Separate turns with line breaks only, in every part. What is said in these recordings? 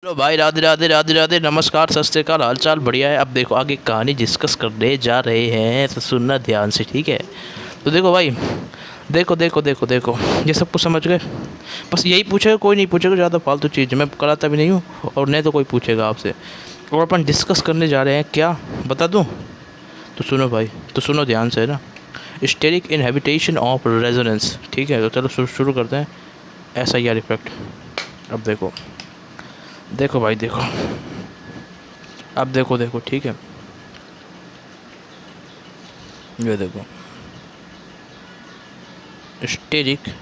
Hello भाई, राधे राधे राधे राधे, नमस्कार, सत श्री अकाल, हाल चाल बढ़िया है। अब देखो आगे कहानी डिस्कस करने जा रहे हैं तो सुनना ध्यान से, ठीक है। तो देखो भाई, देखो देखो देखो देखो, ये सब कुछ समझ गए। बस यही पूछेगा, कोई नहीं पूछेगा ज़्यादा फालतू चीज़, मैं कराता भी नहीं हूँ और नहीं तो कोई पूछेगा आपसे। और अपन डिस्कस करने जा रहे हैं, क्या बता दूँ? तो सुनो भाई, तो सुनो ध्यान से, है ना। स्टेरिक इनहेबिटेशन ऑफ रेजोनेंस, ठीक है। तो चलो शुरू करते हैं। SIR effect. अब देखो, देखो भाई देखो, अब देखो देखो, ठीक है। ये देखो, steric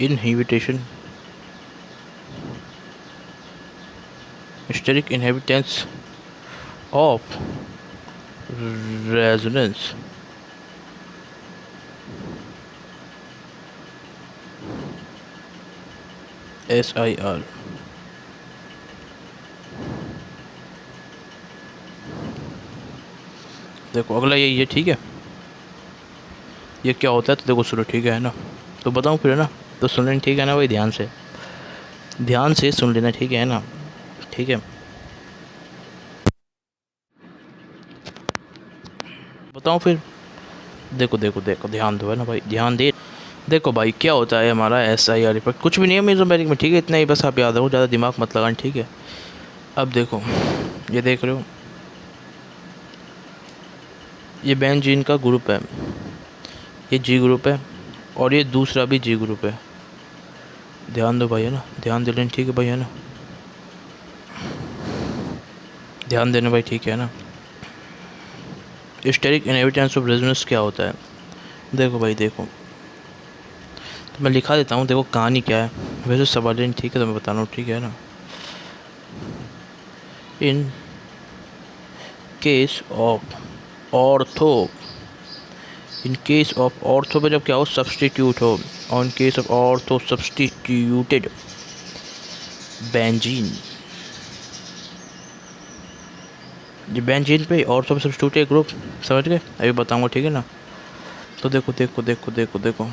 inhibition, steric inhabitance of resonance, SIR। देखो अगला यही है, ठीक है। ये क्या होता है तो देखो सुनो, ठीक है ना। तो बताऊँ फिर, है ना। तो सुन लेना, ठीक है ना भाई, ध्यान से, ध्यान से सुन लेना, ठीक है ना। ठीक है, बताऊँ फिर। देखो देखो देखो, ध्यान दो, है ना भाई, ध्यान दे। देखो भाई, क्या होता है हमारा SIR इफेक्ट, कुछ भी नहीं है मेजोमेरिक में, ठीक है। इतना ही बस आप याद रखो, ज़्यादा दिमाग मत लगाना, ठीक है। अब देखो, ये देख रहे हो, ये बेंजीन का ग्रुप है, ये G ग्रुप है, और ये दूसरा भी G ग्रुप है। ध्यान दो भाई, है ना, ध्यान दे लेना, ठीक है भाई, है ना। ध्यान देना भाई, ठीक है ना। स्टेरिक इनहेबिटेंस ऑफ रेजोनेंस क्या होता है? देखो भाई देखो, तो मैं लिखा देता हूँ, देखो कहानी क्या है। वैसे सवाल नहीं, ठीक है, तो मैं बता रहा हूँ, ठीक है ना। In case of ortho, in case of ortho पे जब क्या हो, सब्सटीट्यूट हो, और in case of ortho substituted benzene, ये बेंजीन पे ऑर्थो पे सब्सटीट्यूटेड ग्रुप, समझ गए? अभी बताऊँगा, ठीक है ना। तो देखो देखो देखो देखो देखो,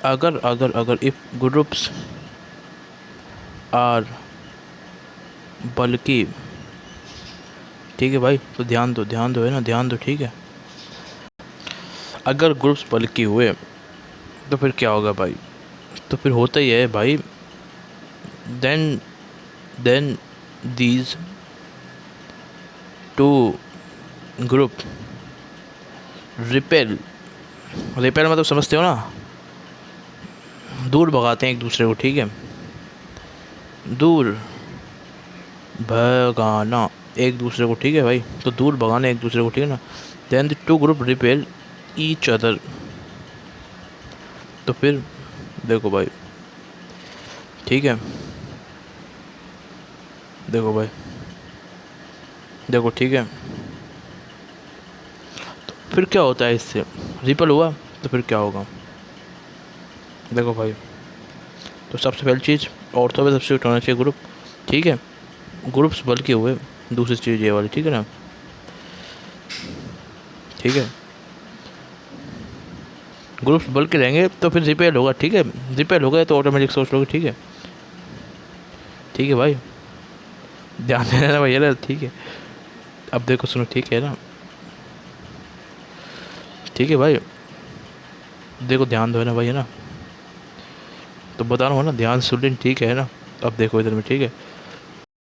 अगर अगर अगर इफ ग्रुप्स आर बल्कि, ठीक है भाई, तो ध्यान दो, है ना, ध्यान दो, ठीक है। अगर ग्रुप्स बल्कि हुए तो फिर क्या होगा भाई? तो फिर होता ही है भाई, then then these two group repel, repel मतलब समझते हो ना, दूर भगाते हैं एक दूसरे को, ठीक है। दूर भगाना एक दूसरे को, ठीक है भाई, तो दूर भगाना एक दूसरे को, ठीक है ना। Then the two group repel each other. तो फिर देखो भाई, ठीक है, देखो भाई, देखो, ठीक है। तो फिर क्या होता है इससे? रिपल हुआ तो फिर क्या होगा? देखो भाई, तो सबसे पहली चीज़, ऑर्थो में सब्सिट्यूट होना चाहिए ग्रुप, ठीक है। ग्रुप्स बल्कि हुए, दूसरी चीज़ ये वाली, ठीक है ना, ठीक है। ग्रुप्स बल्कि रहेंगे तो फिर रिपेल होगा, ठीक है। रिपेल हो गए तो ऑटोमेटिक सोच लोगे, ठीक है। ठीक है भाई, ध्यान देना ना भैया ना, ठीक है। अब देखो सुनो, ठीक है ना, ठीक है भाई, देखो ध्यान दो, है ना भाई, है ना। तो बता रहा हूँ ना, ध्यान से सुन लेना, ठीक है ना। अब देखो इधर में, ठीक है।